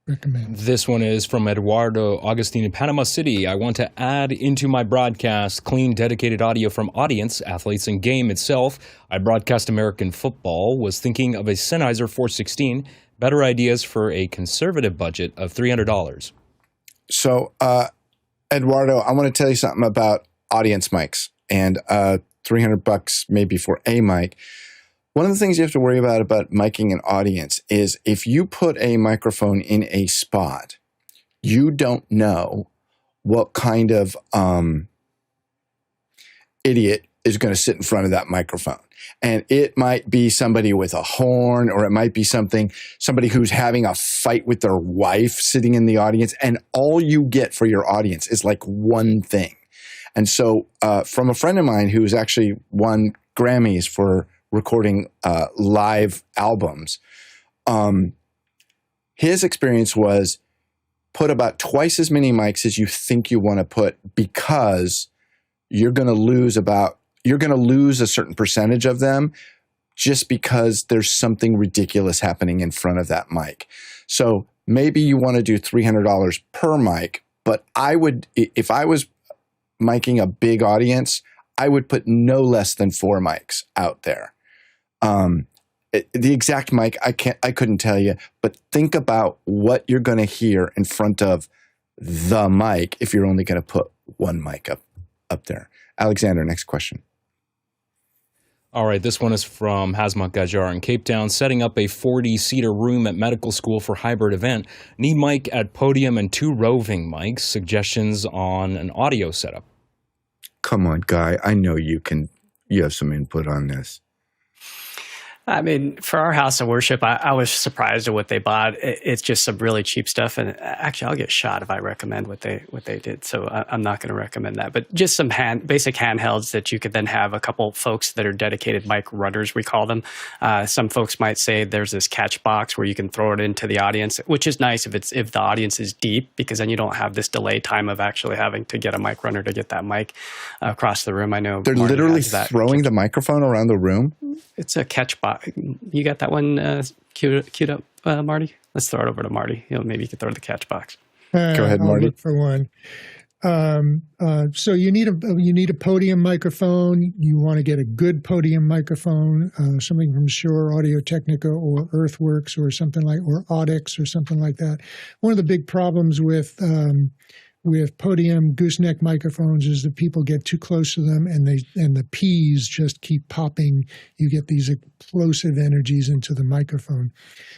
Recommend. This one is from Eduardo Augustine in Panama City. I want to add into my broadcast clean, dedicated audio from audience, athletes, and game itself. I broadcast American football. Was thinking of a Sennheiser 416. Better ideas for a conservative budget of $300. So, Eduardo, I want to tell you something about audience mics and $300 maybe for a mic. One of the things you have to worry about miking an audience is if you put a microphone in a spot, you don't know what kind of idiot is going to sit in front of that microphone. And it might be somebody with a horn, or it might be somebody who's having a fight with their wife sitting in the audience. And all you get for your audience is like one thing. And so from a friend of mine who's actually won Grammys for recording live albums, his experience was put about twice as many mics as you think you want to put, because you're going to lose a certain percentage of them just because there's something ridiculous happening in front of that mic. So maybe you want to do $300 per mic, but if I was miking a big audience, I would put no less than 4 mics out there. The exact mic, I couldn't tell you, but think about what you're going to hear in front of the mic if you're only going to put one mic up there. Alexander, next question. All right, this one is from Hazmat Gajar in Cape Town. Setting up a 40-seater room at medical school for hybrid event. Need mic at podium and 2 roving mics. Suggestions on an audio setup. Come on, Guy. I know you have some input on this. I mean, for our house of worship, I was surprised at what they bought. It's just some really cheap stuff, and actually, I'll get shot if I recommend what they did. So I'm not going to recommend that. But just some basic handhelds that you could then have a couple folks that are dedicated mic runners, we call them. Some folks might say there's this catch box where you can throw it into the audience, which is nice if the audience is deep, because then you don't have this delay time of actually having to get a mic runner to get that mic across the room. I know they're Marty literally has that. throwing the microphone around the room. It's a catch box. You got that one queued up, Marty? Let's throw it over to Marty. Maybe you could throw the catch box. Go ahead, Marty. I'll look for one. So you need a podium microphone. You want to get a good podium microphone, something from Shure, Audio-Technica, or Earthworks, or or Audix, or something like that. One of the big problems with podium gooseneck microphones is that people get too close to them, and the P's just keep popping. You get these explosive energies into the microphone.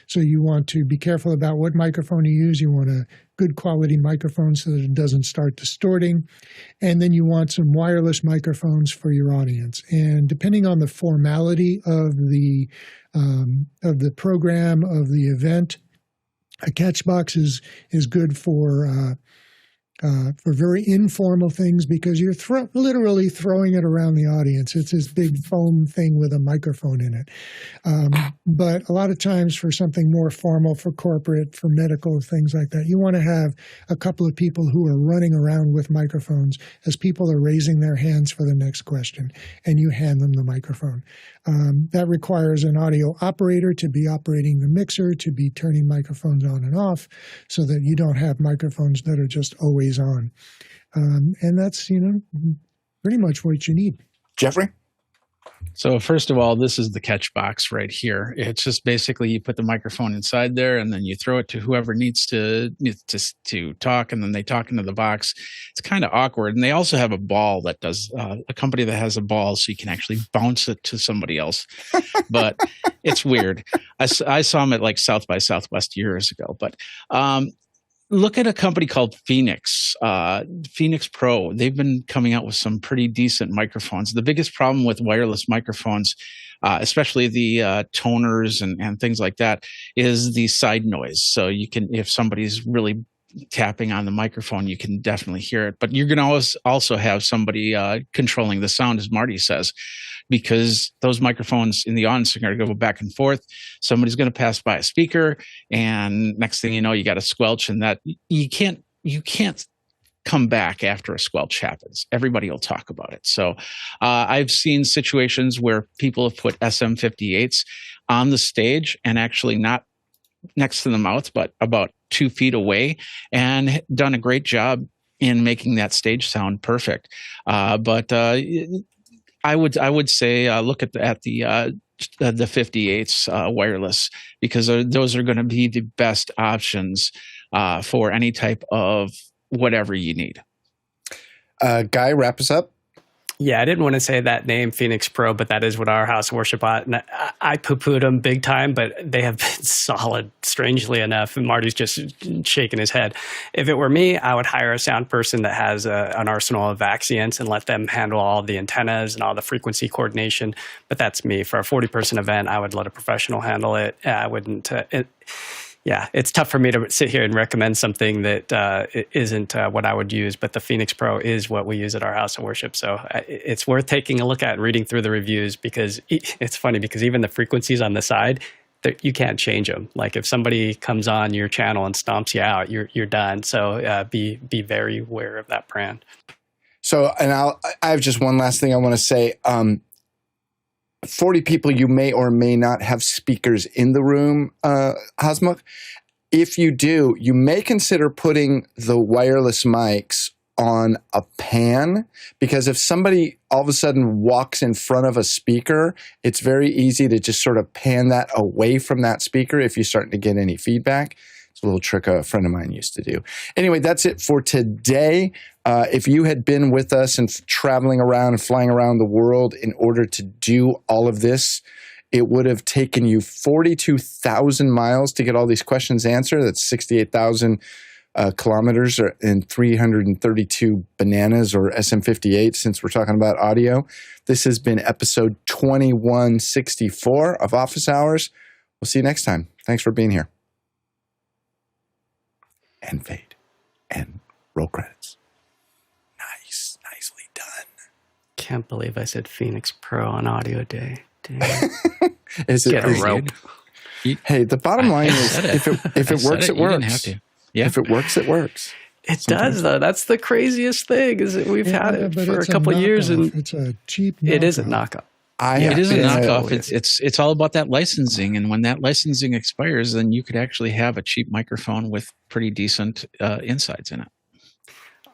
So you want to be careful about what microphone you use. You want a good quality microphone so that it doesn't start distorting. And then you want some wireless microphones for your audience. And depending on the formality of the program, of the event, a catch box is good for very informal things, because you're literally throwing it around the audience. It's this big foam thing with a microphone in it. But a lot of times for something more formal, for corporate, for medical, things like that, you want to have a couple of people who are running around with microphones as people are raising their hands for the next question, and you hand them the microphone. That requires an audio operator to be operating the mixer, to be turning microphones on and off, so that you don't have microphones that are just always on. And that's, pretty much what you need. Jeffrey? So first of all, this is the catch box right here. It's just basically you put the microphone inside there, and then you throw it to whoever needs to talk, and then they talk into the box. It's kind of awkward. And they also have a ball that does a company that has a ball, so you can actually bounce it to somebody else. But it's weird. I saw them at like South by Southwest years ago. But look at a company called Phoenix Pro. They've been coming out with some pretty decent microphones. The biggest problem with wireless microphones, especially the toners and things like that, is the side noise. So you can, if somebody's really tapping on the microphone, you can definitely hear it. But you're going to also have somebody controlling the sound, as Marty says, because those microphones in the audience are going to go back and forth. Somebody's going to pass by a speaker, and next thing you know, you got a squelch, and that you can't come back after a squelch happens. Everybody will talk about it. So I've seen situations where people have put SM58s on the stage and actually not next to the mouth, but about 2 feet away, and done a great job in making that stage sound perfect. But I would say look at the 58s wireless, because those are going to be the best options for any type of whatever you need. Guy, wrap us up. Yeah, I didn't want to say that name, Phoenix Pro, but that is what our house of worship bought. And I poo-pooed them big time, but they have been solid, strangely enough. And Marty's just shaking his head. If it were me, I would hire a sound person that has an arsenal of Vaxients and let them handle all the antennas and all the frequency coordination. But that's me. For a 40-person event, I would let a professional handle it. I wouldn't... Yeah, it's tough for me to sit here and recommend something that isn't what I would use, but the Phoenix Pro is what we use at our house of worship. So it's worth taking a look at and reading through the reviews, because it's funny, because even the frequencies on the side, you can't change them. Like if somebody comes on your channel and stomps you out, you're done. So be very aware of that brand. So, and I have just one last thing I want to say. 40 people, you may or may not have speakers in the room, Hosmuk. If you do, you may consider putting the wireless mics on a pan, because if somebody all of a sudden walks in front of a speaker, it's very easy to just sort of pan that away from that speaker if you're starting to get any feedback. It's a little trick a friend of mine used to do. Anyway, that's it for today. If you had been with us and traveling around and flying around the world in order to do all of this, it would have taken you 42,000 miles to get all these questions answered. That's 68,000 kilometers and 332 bananas or SM58, since we're talking about audio. This has been episode 2164 of Office Hours. We'll see you next time. Thanks for being here. And fade. And roll credits. Nice. Nicely done. Can't believe I said Phoenix Pro on audio day. Is it Get a rope. Hey, the bottom line is if it works, it works. You didn't have to. Yeah. If it works, it works. It does, though. That's the craziest thing, is that we've had it for a couple of years, and it's a cheap knockoff. it is a knockoff. It is a knockoff. It's all about that licensing, and when that licensing expires, then you could actually have a cheap microphone with pretty decent insides in it.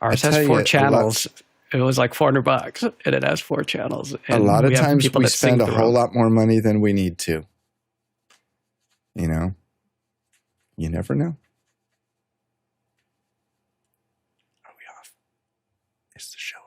Ours has 4 channels. It was like $400, and it has 4 channels. And a lot of times we spend a whole lot more money than we need to. You know, you never know. Are we off? Is the show